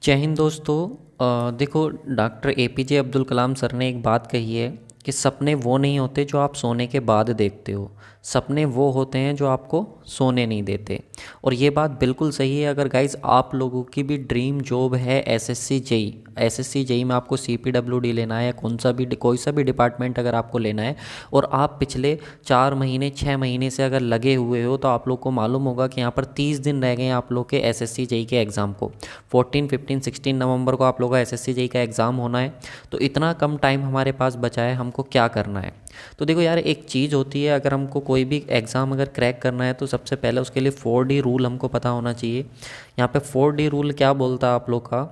जय हिंद दोस्तों। देखो, doctor APJ Abdul Kalam sir ने एक बात कही है कि सपने वो नहीं होते जो आप सोने के बाद देखते हो, सपने वो होते हैं जो आपको सोने नहीं देते। और ये बात बिल्कुल सही है। अगर गाइज आप लोगों की भी ड्रीम जॉब है एसएससी जेई में आपको सीपीडब्ल्यूडी लेना है या कोई सा भी डिपार्टमेंट अगर आपको लेना है, और आप पिछले 4 महीने 6 महीने से अगर लगे हुए हो, तो आप लोग को मालूम होगा कि यहाँ पर 30 दिन रह गए हैं आप लोग के एसएससी जेई के एग्ज़ाम को। 14, 15, 16 नवंबर को आप लोगों का एसएससी जेई का एग्ज़ाम होना है। तो इतना कम टाइम हमारे पास बचा है, हमको क्या करना है? तो देखो यार, एक चीज़ होती है, अगर हमको कोई भी एग्ज़ाम अगर क्रैक करना है तो सबसे पहले उसके लिए 4D रूल हमको पता होना चाहिए। यहाँ पे 4D रूल क्या बोलता है आप लोग का?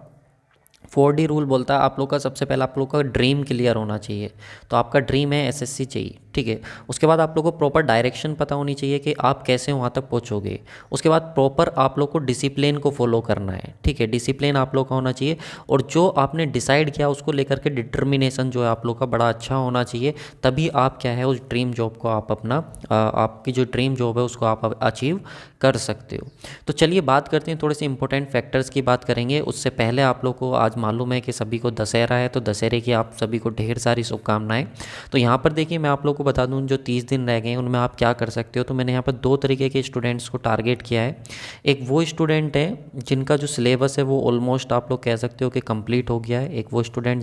4D रूल बोलता है आप लोग का, सबसे पहले आप लोग का ड्रीम क्लियर होना चाहिए। तो आपका ड्रीम है एसएससी चाहिए, ठीक है। उसके बाद आप लोग को प्रॉपर डायरेक्शन पता होनी चाहिए कि आप कैसे वहाँ तक पहुँचोगे। उसके बाद प्रॉपर आप लोग को डिसिप्लिन को फॉलो करना है, ठीक है। डिसिप्लिन आप लोग का होना चाहिए, और जो आपने डिसाइड किया उसको लेकर के डिटर्मिनेशन जो है आप लोग का बड़ा अच्छा होना चाहिए। तभी आप क्या है, उस ड्रीम जॉब को आप अपना आपकी जो ड्रीम जॉब है उसको आप अचीव कर सकते हो। तो चलिए बात करते हैं, थोड़े से इंपॉर्टेंट फैक्टर्स की बात करेंगे। उससे पहले आप लोग को आज मालूम है कि सभी को दशहरा है, तो दशहरे की आप सभी को ढेर सारी शुभकामनाएं। तो यहाँ पर देखिए, मैं आप लोग को बता दूँ, जो 30 दिन रह गए हैं उनमें आप क्या कर सकते हो। तो मैंने यहाँ पर 2 तरीके के स्टूडेंट्स को टारगेट किया है। एक वो स्टूडेंट है जिनका जो सिलेबस है वो ऑलमोस्ट आप लोग कह सकते हो कि कंप्लीट हो गया है। एक वो स्टूडेंट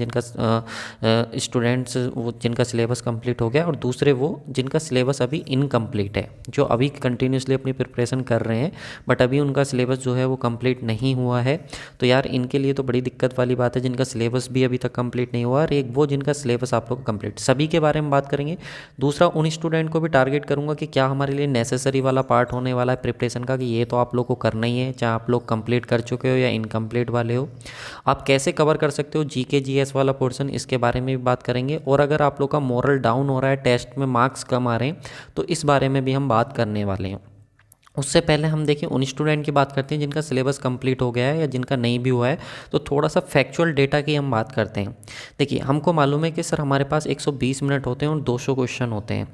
जिनका सिलेबस कंप्लीट हो गया है, और दूसरे वो जिनका सिलेबस अभी इनकम्प्लीट है, जो अभी कंटिन्यूसली अपनी प्रिपरेशन कर रहे हैं, बट अभी उनका सिलेबस जो है वो कंप्लीट नहीं हुआ है। तो यार इनके लिए तो बड़ी दिक्कत वाली बात है, जिनका सिलेबस भी अभी तक कंप्लीट नहीं हुआ, और एक वो जिनका सिलेबस आप लोग कंप्लीट, सभी के बारे में बात करेंगे। दूसरा, उन स्टूडेंट को भी टारगेट करूंगा कि क्या हमारे लिए नेसेसरी वाला पार्ट होने वाला है प्रिपरेशन का, कि ये तो आप लोग को करना ही है, चाहे आप लोग कंप्लीट कर चुके हो या इनकम्प्लीट वाले हो। आप कैसे कवर कर सकते हो जीके जीएस वाला पोर्शन, इसके बारे में भी बात करेंगे। और अगर आप लोग का मोरल डाउन हो रहा है, टेस्ट में मार्क्स कम आ रहे हैं, तो इस बारे में भी हम बात करने वाले हैं। उससे पहले हम देखिए उन स्टूडेंट की बात करते हैं जिनका सिलेबस कंप्लीट हो गया है या जिनका नहीं भी हुआ है। तो थोड़ा सा फैक्चुअल डेटा की हम बात करते हैं। देखिए, हमको मालूम है कि सर हमारे पास 120 मिनट होते हैं और 200 क्वेश्चन होते हैं।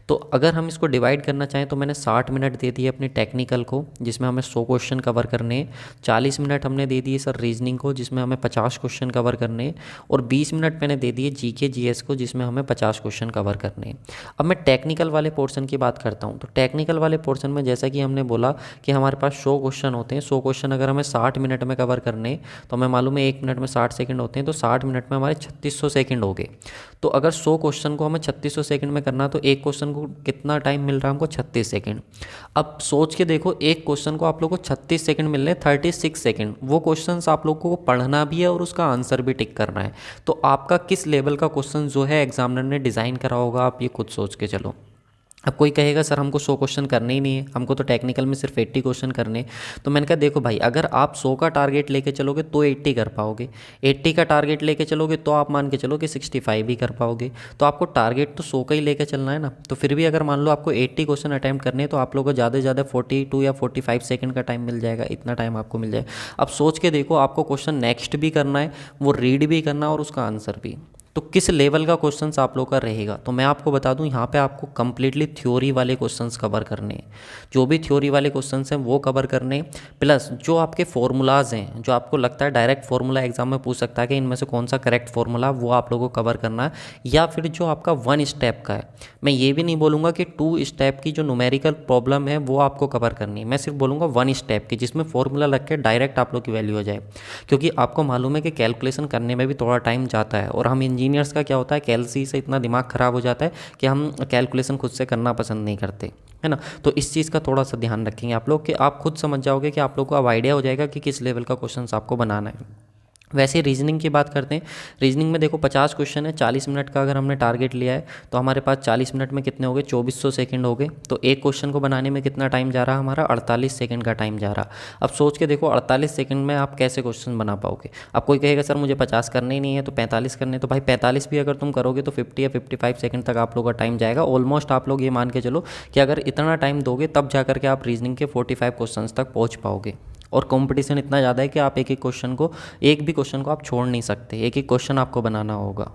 तो अगर हम इसको डिवाइड करना चाहें तो मैंने 60 मिनट दे दिए अपनी टेक्निकल को, जिसमें हमें 100 क्वेश्चन कवर करने हैं। 40 मिनट हमने दे दिए सर रीजनिंग को, जिसमें हमें 50 क्वेश्चन कवर करने हैं। और 20 मिनट मैंने दे दिए जीके जीएस को, जिसमें हमें 50 क्वेश्चन कवर करने हैं। अब मैं टेक्निकल वाले पोर्शन की बात करता हूँ। तो टेक्निकल वाले पोर्शन में जैसा कि हमने बोला कि हमारे पास 100 क्वेश्चन होते हैं। 100 क्वेश्चन अगर हमें 60 मिनट में कवर करने, तो हमें मालूम है 1 मिनट में 60 सेकंड होते हैं, तो 60 मिनट में हमारे 3600 सेकंड हो गए। तो अगर 100 क्वेश्चन को हमें 3600 सेकंड में करना, तो एक क्वेश्चन को कितना टाइम मिल रहा है हमको? 36 सेकंड। अब सोच के देखो, एक क्वेश्चन को आप लोग को 36 सेकंड मिल रहे हैं, 36 सेकंड। वो क्वेश्चन आप लोग को पढ़ना भी है और उसका आंसर भी टिक करना है। तो आपका किस लेवल का क्वेश्चन जो है एग्जामिनर ने डिज़ाइन करा होगा, आप ये खुद सोच के चलो। अब कोई कहेगा सर हमको 100 क्वेश्चन करने ही नहीं है, हमको तो टेक्निकल में सिर्फ 80 क्वेश्चन करने। तो मैंने कहा देखो भाई, अगर आप 100 का टारगेट लेके चलोगे तो 80 कर पाओगे, 80 का टारगेट लेके चलोगे तो आप मान के चलो कि 65 ही कर पाओगे। तो आपको टारगेट तो 100 का ही लेके चलना है ना। तो फिर भी अगर मान लो आपको 80 क्वेश्चन अटैम्प्ट करने हैं, तो आप लोगों को ज़्यादा से ज़्यादा 42 या 45 सेकंड का टाइम मिल जाएगा, इतना टाइम आपको मिल जाएगा। अब सोच के देखो, आपको क्वेश्चन नेक्स्ट भी करना है, वो रीड भी करना है, और उसका आंसर भी। तो किस लेवल का क्वेश्चंस आप लोग का रहेगा? तो मैं आपको बता दूं, यहाँ पे आपको कंप्लीटली थ्योरी वाले क्वेश्चंस कवर करने हैं। जो भी थ्योरी वाले क्वेश्चंस हैं वो कवर करने, प्लस जो आपके फॉर्मूलाज़ हैं, जो आपको लगता है डायरेक्ट फार्मूला एग्जाम में पूछ सकता है कि इनमें से कौन सा करेक्ट फार्मूला, वो आप लोगों को कवर करना है। या फिर जो आपका 1 स्टेप का है, मैं ये भी नहीं बोलूँगा कि 2 स्टेप की जो न्यूमेरिकल प्रॉब्लम है वो आपको कवर करनी है, मैं सिर्फ बोलूँगा 1 स्टेप की, जिसमें फॉर्मूला लग के डायरेक्ट आप लोग की वैल्यू हो जाए। क्योंकि आपको मालूम है कि कैलकुलेशन करने में भी थोड़ा टाइम जाता है, और हम इंजीनियर्स का क्या होता है, कैलसी से इतना दिमाग ख़राब हो जाता है कि हम कैलकुलेशन खुद से करना पसंद नहीं करते, है ना। तो इस चीज़ का थोड़ा सा ध्यान रखेंगे आप लोग, कि आप खुद समझ जाओगे, कि आप लोग को अब आइडिया हो जाएगा कि किस लेवल का क्वेश्चन आपको बनाना है। वैसे रीजनिंग की बात करते हैं। रीजनिंग में देखो 50 क्वेश्चन है, 40 मिनट का अगर हमने टारगेट लिया है, तो हमारे पास 40 मिनट में कितने हो गए? 2400 सेकंड हो गए। तो एक क्वेश्चन को बनाने में कितना टाइम जा रहा? हमारा 48 सेकंड का टाइम जा रहा। अब सोच के देखो, 48 सेकंड में आप कैसे क्वेश्चन बना पाओगे? अब कोई कहेगा सर मुझे 50 करने ही नहीं है, तो 45 करने। तो भाई 45 भी अगर तुम करोगे तो 50 या 55 सेकंड तक आप लोग का टाइम जाएगा। ऑलमोस्ट आप लोग ये मान के चलो कि अगर इतना टाइम दोगे तब जा करके आप रीजनिंग के 45 क्वेश्चन तक पहुँच पाओगे। और कंपटीशन इतना ज़्यादा है कि आप एक एक भी क्वेश्चन को आप छोड़ नहीं सकते, एक एक क्वेश्चन आपको बनाना होगा।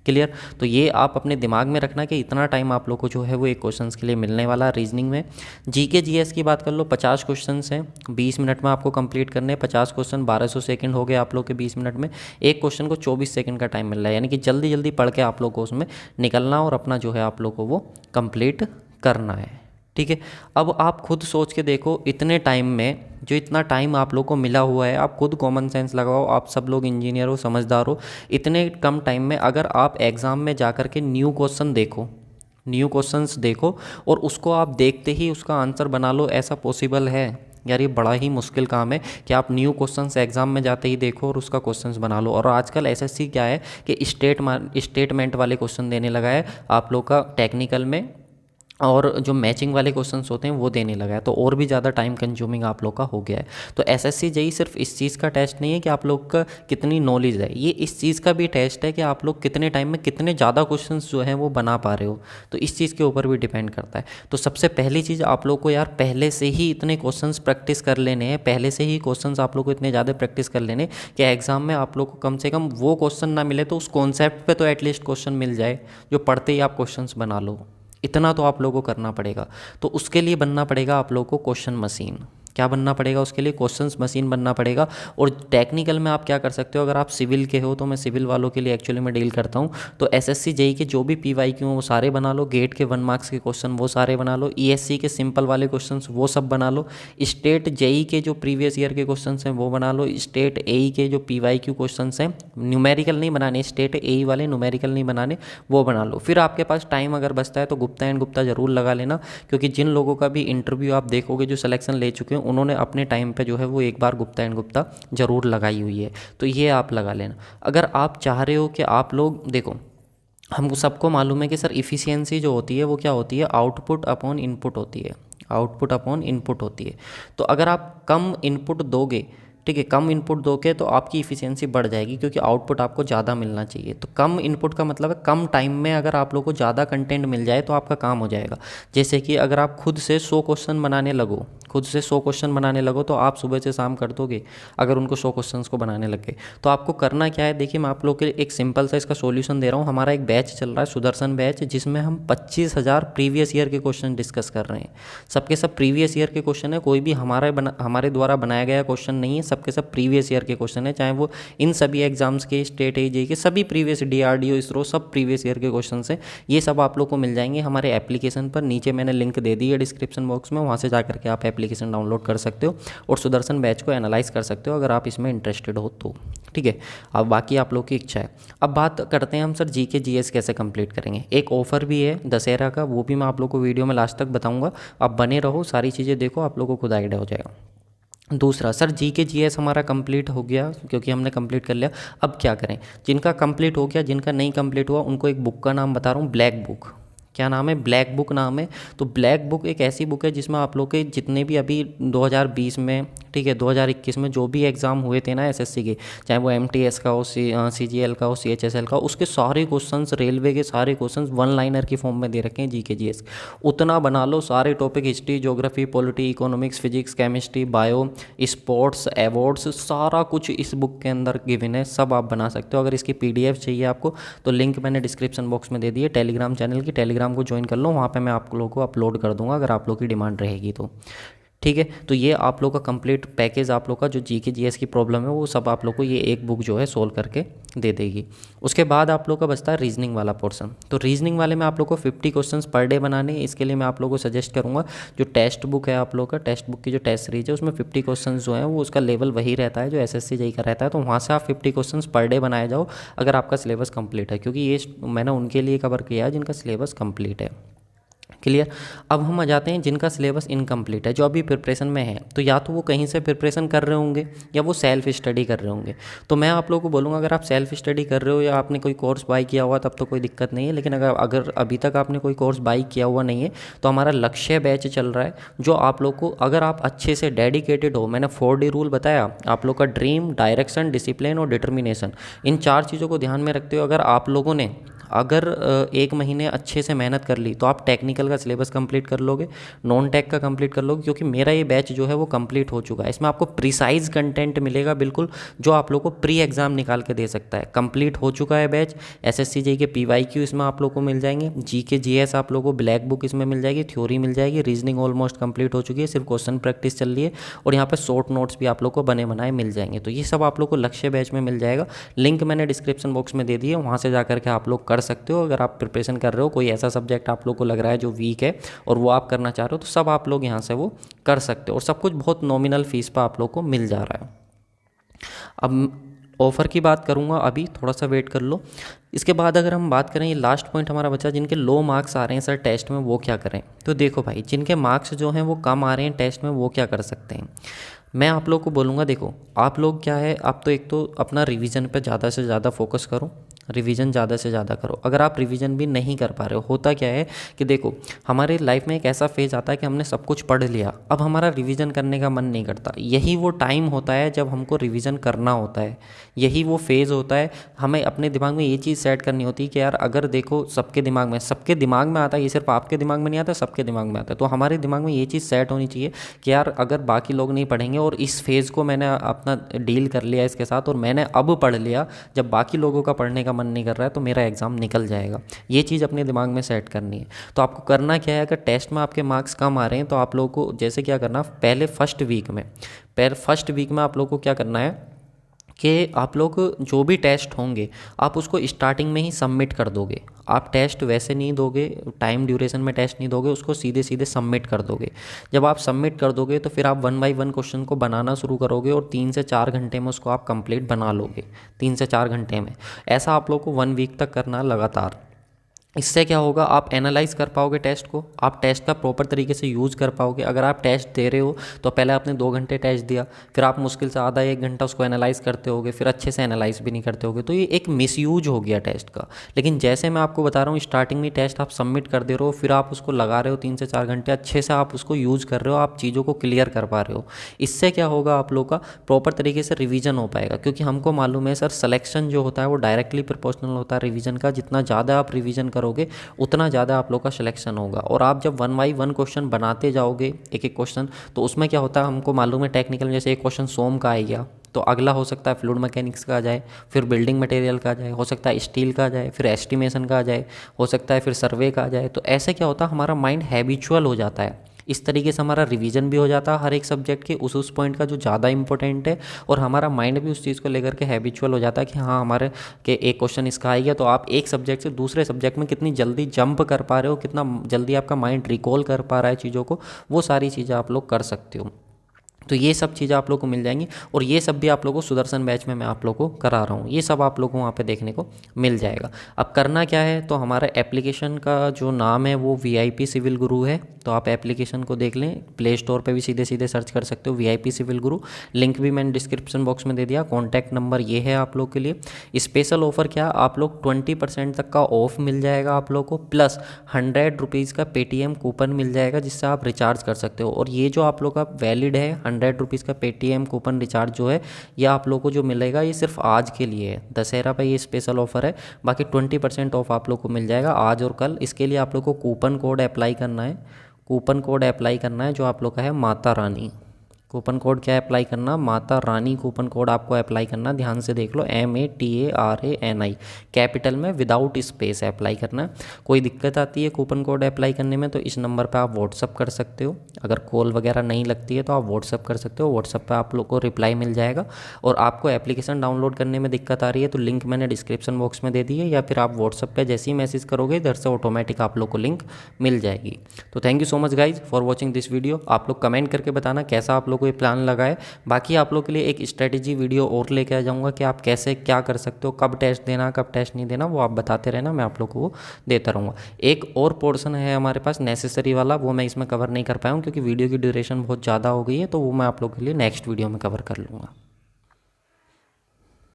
क्लियर। तो ये आप अपने दिमाग में रखना कि इतना टाइम आप लोग को जो है वो एक क्वेश्चंस के लिए मिलने वाला रीजनिंग में। जीके जीएस की बात कर लो, 50 क्वेश्चंस हैं, 20 मिनट में आपको कंप्लीट करने हैं। 50 क्वेश्चन 1200 सेकंड हो गए आप लोग के 20 मिनट में। एक क्वेश्चन को 24 सेकंड का टाइम मिल रहा है, यानी कि जल्दी जल्दी पढ़ के आप लोग को उसमें निकलना और अपना जो है आप लोग को वो कंप्लीट करना है। ठीक है। अब आप खुद सोच के देखो, इतने टाइम में जो इतना टाइम आप लोग को मिला हुआ है, आप खुद कॉमन सेंस लगाओ, आप सब लोग इंजीनियर हो, समझदार हो, इतने कम टाइम में अगर आप एग्ज़ाम में जा कर के न्यू क्वेश्चन देखो, न्यू क्वेश्चंस देखो और उसको आप देखते ही उसका आंसर बना लो, ऐसा पॉसिबल है? यार ये बड़ा ही मुश्किल काम है कि आप न्यू क्वेश्चंस एग्जाम में जाते ही देखो और उसका क्वेश्चंस बना लो। और आजकल एसएससी क्या है कि स्टेटमेंट वाले क्वेश्चन देने लगा है आप लोग का टेक्निकल में, और जो मैचिंग वाले क्वेश्चंस होते हैं वो देने लगा है, तो और भी ज़्यादा टाइम कंज्यूमिंग आप लोग का हो गया है। तो एसएससी जेईई सिर्फ इस चीज़ का टेस्ट नहीं है कि आप लोग का कितनी नॉलेज है, ये इस चीज़ का भी टेस्ट है कि आप लोग कितने टाइम में कितने ज़्यादा क्वेश्चंस जो हैं वो बना पा रहे हो। तो इस चीज़ के ऊपर भी डिपेंड करता है। तो सबसे पहली चीज़ आप लोग को यार पहले से ही इतने क्वेश्चंस प्रैक्टिस कर लेने हैं, पहले से ही क्वेश्चंस आप लोग को इतने ज़्यादा प्रैक्टिस कर लेने कि एग्जाम में आप लोग को कम से कम वो क्वेश्चन ना मिले तो उस कॉन्सेप्ट पे तो एटलीस्ट क्वेश्चन मिल जाए, जो पढ़ते ही आप क्वेश्चंस बना लो। इतना तो आप लोगों को करना पड़ेगा। तो उसके लिए बनना पड़ेगा आप लोगों को क्वेश्चन मशीन। क्या बनना पड़ेगा उसके लिए? क्वेश्चंस मशीन बनना पड़ेगा। और टेक्निकल में आप क्या कर सकते हो, अगर आप सिविल के हो तो मैं सिविल वालों के लिए एक्चुअली मैं डील करता हूँ, तो एसएससी जेईई के जो भी पीवाईक्यू हैं वो सारे बना लो, गेट के 1 मार्क्स के क्वेश्चन वो सारे बना लो, ईएससी के सिंपल वाले क्वेश्चन वो सब बना लो, स्टेट जेईई के जो प्रीवियस ईयर के क्वेश्चन हैं वो बना लो, स्टेट एई के जो पीवाईक्यू क्वेश्चन हैं, न्यूमेरिकल नहीं बनाने, स्टेट एई वाले न्यूमेरिकल नहीं बनाने, वो बना लो। फिर आपके पास टाइम अगर बचता है तो गुप्ता एंड गुप्ता ज़रूर लगा लेना, क्योंकि जिन लोगों का भी इंटरव्यू आप देखोगे जो सिलेक्शन ले चुके हैं उन्होंने अपने टाइम पे जो है वो एक बार गुप्ता एंड गुप्ता ज़रूर लगाई हुई है, तो ये आप लगा लेना। अगर आप चाह रहे हो कि आप लोग देखो, हमको सबको मालूम है कि सर इफ़िशियंसी जो होती है वो क्या होती है, आउटपुट अपॉन इनपुट होती है, आउटपुट अपॉन इनपुट होती है। तो अगर आप कम इनपुट दोगे, ठीक है, कम इनपुट दोगे तो आपकी इफ़िशियंसी बढ़ जाएगी, क्योंकि आउटपुट आपको ज़्यादा मिलना चाहिए। तो कम इनपुट का मतलब है कम टाइम में अगर आप लोगों को ज़्यादा कंटेंट मिल जाए तो आपका काम हो जाएगा। जैसे कि अगर आप खुद से 100 क्वेश्चन बनाने लगो, खुद से 100 क्वेश्चन बनाने लगो, तो आप सुबह से शाम कर दोगे अगर उनको 100 क्वेश्चंस को बनाने लगे। तो आपको करना क्या है, देखिए मैं आप लोग के लिए एक सिंपल सा इसका सॉल्यूशन दे रहा हूँ। हमारा एक बैच चल रहा है सुदर्शन बैच, जिसमें हम 25,000 प्रीवियस ईयर के क्वेश्चन डिस्कस कर रहे हैं। सबके सब प्रीवियस ईयर के क्वेश्चन है, कोई भी हमारे द्वारा बनाया गया क्वेश्चन नहीं है, सबके सब प्रीवियस ईयर के क्वेश्चन है, चाहे वो इन सभी एग्जाम्स के, स्टेट एजेई के सभी प्रीवियस, डीआरडीओ, इसरो, सब प्रीवियस ईयर के क्वेश्चन हैं। ये सब आप लोग को मिल जाएंगे हमारे एप्लीकेशन पर, नीचे मैंने लिंक दे दी है डिस्क्रिप्शन बॉक्स में, वहाँ से जा करके आप एप्लीकेशन डाउनलोड कर सकते हो और सुदर्शन बैच को एनालाइज कर सकते हो अगर आप इसमें इंटरेस्टेड हो तो। ठीक है, अब बाकी आप लोग की इच्छा है। अब बात करते हैं हम सर जीके जीएस कैसे कंप्लीट करेंगे। एक ऑफर भी है दशहरा का, वो भी मैं आप लोग को वीडियो में लास्ट तक बताऊंगा। आप बने रहो, सारी चीज़ें देखो, आप लोगों को खुद आइडिया हो जाएगा। दूसरा, सर जीके जीएस हमारा कंप्लीट हो गया, क्योंकि हमने कंप्लीट कर लिया, अब क्या करें? जिनका कंप्लीट हो गया, जिनका नहीं कंप्लीट हुआ, उनको एक बुक का नाम बता रहा हूँ, ब्लैक बुक। क्या नाम है? ब्लैक बुक नाम है। तो ब्लैक बुक एक ऐसी बुक है जिसमें आप लोग के जितने भी अभी 2020 में, ठीक है, 2021 में जो भी एग्ज़ाम हुए थे ना एसएससी के, चाहे वो एमटीएस का हो, सीजीएल का हो, सीएचएसएल का हो, उसके सारे क्वेश्चंस, रेलवे के सारे क्वेश्चंस 1 लाइनर की फॉर्म में दे रखे हैं जीके जीएस। उतना बना लो, सारे topic, history, geography, polity, economics, physics, chemistry, bio, sports, awards, सारा कुछ इस बुक के अंदर गिवन है, सब आप बना सकते हो। अगर इसकी पीडीएफ चाहिए आपको तो लिंक मैंने डिस्क्रिप्शन बॉक्स में दे दी है टेलीग्राम चैनल की, टेलीग्राम को ज्वाइन कर लो, वहाँ पे मैं आप लोगों को अपलोड कर दूंगा अगर आप लोग की डिमांड रहेगी तो। ठीक है, तो ये आप लोग का कंप्लीट पैकेज, आप लोग का जो जीके जीएस की प्रॉब्लम है वो सब आप लोग को ये एक बुक जो है सोल्व करके दे देगी। उसके बाद आप लोग का बचता है रीजनिंग वाला पोर्शन। तो रीजनिंग वाले में आप लोग को 50 क्वेश्चंस पर डे बनाने हैं। इसके लिए मैं आप लोगों को सजेस्ट करूँगा जो टेक्स्ट बुक है आप लोग का, टेक्स्ट बुक की जो टेस्ट सीरीज है उसमें 50 क्वेश्चन जो है वो उसका लेवल वही रहता है जो एसएससी जेईई का रहता है। तो वहाँ से आप 50 क्वेश्चन पर डे बनाए जाओ अगर आपका सिलेबस कंप्लीट है, क्योंकि ये मैंने उनके लिए कवर किया है जिनका सिलेबस कंप्लीट है। क्लियर। अब हम आ जाते हैं जिनका सिलेबस इनकम्प्लीट है, जो अभी प्रिपरेशन में है, तो या तो वो कहीं से प्रिपरेशन कर रहे होंगे या वो सेल्फ स्टडी कर रहे होंगे। तो मैं आप लोगों को बोलूँगा अगर आप सेल्फ स्टडी कर रहे हो या आपने कोई कोर्स बाय किया हुआ तब तो कोई दिक्कत नहीं है, लेकिन अगर अभी तक आपने कोई कोर्स बाय किया हुआ नहीं है तो हमारा लक्ष्य बैच चल रहा है, जो आप लोग को, अगर आप अच्छे से डेडिकेटेड हो, मैंने 4D रूल बताया आप लोग का, ड्रीम, डायरेक्शन, डिसिप्लिन और डिटर्मिनेशन, इन 4 चीज़ों को ध्यान में रखते हो अगर आप लोगों ने अगर 1 महीने अच्छे से मेहनत कर ली तो आप टेक्निकल का सिलेबस कंप्लीट कर लोगे, नॉन टेक का कंप्लीट कर लोगे, क्योंकि मेरा ये बैच जो है वो कंप्लीट हो चुका है। इसमें आपको प्रिसाइज कंटेंट मिलेगा बिल्कुल, जो आप लोग को प्री एग्ज़ाम निकाल के दे सकता है। कंप्लीट हो चुका है बैच। एसएससी जेईई के पीवाईक्यू इसमें आप लोग को मिल जाएंगे, जीके जीएस आप लोगों को ब्लैक बुक इसमें मिल जाएगी, थ्योरी मिल जाएगी, रीजनिंग ऑलमोस्ट कंप्लीट हो चुकी है, सिर्फ क्वेश्चन प्रैक्टिस चल रही है, और यहाँ पे शॉर्ट नोट्स भी आप लोग को बने बनाए मिल जाएंगे। तो ये सब आप लोग को लक्ष्य बैच में मिल जाएगा। लिंक मैंने डिस्क्रिप्शन बॉक्स में दे दी है, वहाँ से जाकर के आप लोग कर सकते हो। अगर आप प्रिपरेशन कर रहे हो, कोई ऐसा सब्जेक्ट आप लोग को लग रहा है जो वीक है और वो आप करना चाह रहे हो, तो सब आप लोग यहाँ से वो कर सकते हो, और सब कुछ बहुत नॉमिनल फीस पर आप लोग को मिल जा रहा है। अब ऑफ़र की बात करूँगा, अभी थोड़ा सा वेट कर लो। इसके बाद अगर हम बात करें, ये लास्ट पॉइंट हमारा बचा, जिनके लो मार्क्स आ रहे हैं सर टेस्ट में, वो क्या करें। तो देखो भाई, जिनके मार्क्स जो हैं वो कम आ रहे हैं टेस्ट में, वो क्या कर सकते हैं। मैं आप लोग को बोलूँगा, देखो आप लोग क्या है, आप तो एक तो अपना रिवीजन पे ज़्यादा से ज़्यादा फोकस करो, रिवीजन ज़्यादा से ज़्यादा करो। अगर आप रिवीजन भी नहीं कर पा रहे हो, होता क्या है कि देखो हमारे लाइफ में एक ऐसा फेज़ आता है कि हमने सब कुछ पढ़ लिया, अब हमारा रिवीजन करने का मन नहीं करता। यही वो टाइम होता है जब हमको रिवीजन करना होता है, यही वो फेज़ होता है। हमें अपने दिमाग में ये चीज़ सेट करनी होती है कि यार अगर देखो सबके दिमाग में आता है, ये सिर्फ आपके दिमाग में नहीं आता, सबके दिमाग में आता है। तो हमारे दिमाग में ये चीज़ सेट होनी चाहिए कि यार अगर बाकी लोग नहीं पढ़ेंगे और इस फेज़ को मैंने अपना डील कर लिया इसके साथ, और मैंने अब पढ़ लिया, जब बाकी लोगों का पढ़ने का मन नहीं कर रहा है तो मेरा एग्ज़ाम निकल जाएगा। ये चीज़ अपने दिमाग में सेट करनी है। तो आपको करना क्या है, अगर टेस्ट में आपके मार्क्स कम आ रहे हैं तो आप लोगों को जैसे क्या करना, पहले फर्स्ट वीक में आप लोगों को क्या करना है कि आप लोग जो भी टेस्ट होंगे आप उसको स्टार्टिंग में ही सबमिट कर दोगे। आप टेस्ट वैसे नहीं दोगे, टाइम ड्यूरेशन में टेस्ट नहीं दोगे, उसको सीधे सीधे सबमिट कर दोगे। जब आप सबमिट कर दोगे तो फिर आप 1 बाय 1 क्वेश्चन को बनाना शुरू करोगे, और 3 से 4 घंटे में उसको आप कंप्लीट बना लोगे। 3 से 4 घंटे में ऐसा आप लोग को 1 वीक तक करना लगातार। इससे क्या होगा, आप एनालाइज कर पाओगे टेस्ट को, आप टेस्ट का प्रॉपर तरीके से यूज़ कर पाओगे। अगर आप टेस्ट दे रहे हो तो पहले आपने 2 घंटे टेस्ट दिया, फिर आप मुश्किल से आधा 1 घंटा उसको एनालाइज करते होगे, फिर अच्छे से एनालाइज भी नहीं करते होगे, तो ये एक मिसयूज हो गया टेस्ट का। लेकिन जैसे मैं आपको बता रहा हूँ, स्टार्टिंग में टेस्ट आप सबमिट कर दे रहे हो, फिर आप उसको लगा रहे हो 3 से 4 घंटे, अच्छे से आप उसको यूज़ कर रहे हो, आप चीज़ों को क्लियर कर पा रहे हो। इससे क्या होगा, आप लोग का प्रॉपर तरीके से रिवीजन हो पाएगा, क्योंकि हमको मालूम है सर सिलेक्शन जो होता है वो डायरेक्टली प्रोपोर्शनल होता है रिवीजन का। जितना ज़्यादा आप रिवीजन करोगे उतना ज़्यादा आप लोग का सिलेक्शन होगा। और आप जब 1 बाय 1 क्वेश्चन बनाते जाओगे, एक एक क्वेश्चन, तो उसमें क्या होता है, हमको मालूम है टेक्निकल में जैसे एक क्वेश्चन सोम का आ गया तो अगला हो सकता है फ्लूइड मैकेनिक्स का आ जाए, फिर बिल्डिंग मटेरियल का आ जाए, हो सकता है स्टील का आ जाए, फिर एस्टिमेशन का आ जाए, हो सकता है फिर सर्वे का आ जाए। तो ऐसे क्या होता है, हमारा माइंड हैबिचुअल हो जाता है। इस तरीके से हमारा रिवीजन भी हो जाता है हर एक सब्जेक्ट के उस पॉइंट का जो ज़्यादा इंपॉर्टेंट है, और हमारा माइंड भी उस चीज़ को लेकर के हैबिचुअल हो जाता है कि हाँ हमारे के एक क्वेश्चन इसका आ गया, तो आप एक सब्जेक्ट से दूसरे सब्जेक्ट में कितनी जल्दी जंप कर पा रहे हो, कितना जल्दी आपका माइंड रिकॉल कर पा रहा है चीज़ों को, वो सारी चीज़ें आप लोग कर सकते हो। तो ये सब चीज़ें आप लोग को मिल जाएंगी, और ये सब भी आप लोगों को सुदर्शन बैच में मैं आप लोग को करा रहा हूँ। ये सब आप लोग को वहाँ पे देखने को मिल जाएगा। अब करना क्या है, तो हमारा एप्लीकेशन का जो नाम है वो VIP सिविल गुरु है। तो आप एप्लीकेशन को देख लें, प्ले स्टोर पे भी सीधे सीधे सर्च कर सकते हो VIP सिविल गुरु। लिंक भी मैंने डिस्क्रिप्शन बॉक्स में दे दिया। कॉन्टैक्ट नंबर ये है आप लोग के लिए। स्पेशल ऑफर क्या, आप लोग 20% तक का ऑफ मिल जाएगा आप लोग को, प्लस 100 रुपीज़ का पेटीएम कूपन मिल जाएगा जिससे आप रिचार्ज कर सकते हो। और ये जो आप लोग का वैलिड है 100 रुपीज़ का पेटीएम कूपन रिचार्ज जो है, ये आप लोग को जो मिलेगा ये सिर्फ आज के लिए है, दशहरा पे ये स्पेशल ऑफर है। बाकी 20% ऑफ आप लोग को मिल जाएगा आज और कल। इसके लिए आप लोग को कूपन कोड अप्लाई करना है। कूपन कोड अप्लाई करना है जो आप लोग का है माता रानी। कूपन कोड क्या अप्लाई करना, माता रानी कूपन कोड आपको अप्लाई करना। ध्यान से देख लो, MATARANI कैपिटल में विदाउट स्पेस अप्लाई करना। कोई दिक्कत आती है कूपन कोड अप्लाई करने में तो इस नंबर पे आप व्हाट्सअप कर सकते हो। अगर कॉल वगैरह नहीं लगती है तो आप व्हाट्सअप कर सकते हो। व्हाट्सअप पे आप लोग को रिप्लाई मिल जाएगा। और आपको एप्लीकेशन डाउनलोड करने में दिक्कत आ रही है तो लिंक मैंने डिस्क्रिप्शन बॉक्स में दे दी है, या फिर आप व्हाट्सअप पर जैसे ही मैसेज करोगे इधर से ऑटोमेटिक आप लोग को लिंक मिल जाएगी। तो thank you so much guys for watching this video. आप लोग कमेंट करके बताना कैसा आप लोग को ये प्लान लगा है। बाकी आप लोग के लिए एक स्ट्रेटेजी वीडियो और लेके आ जाऊंगा कि आप कैसे क्या कर सकते हो, कब टेस्ट देना कब टेस्ट नहीं देना, वो आप बताते रहना, मैं आप लोग को वो देता रहूँगा। एक और पोर्शन है हमारे पास नेसेसरी वाला, वो मैं इसमें कवर नहीं कर पाया हूँ क्योंकि वीडियो की ड्यूरेशन बहुत ज़्यादा हो गई है, तो वो मैं आप लोग के लिए नेक्स्ट वीडियो में कवर कर लूँगा।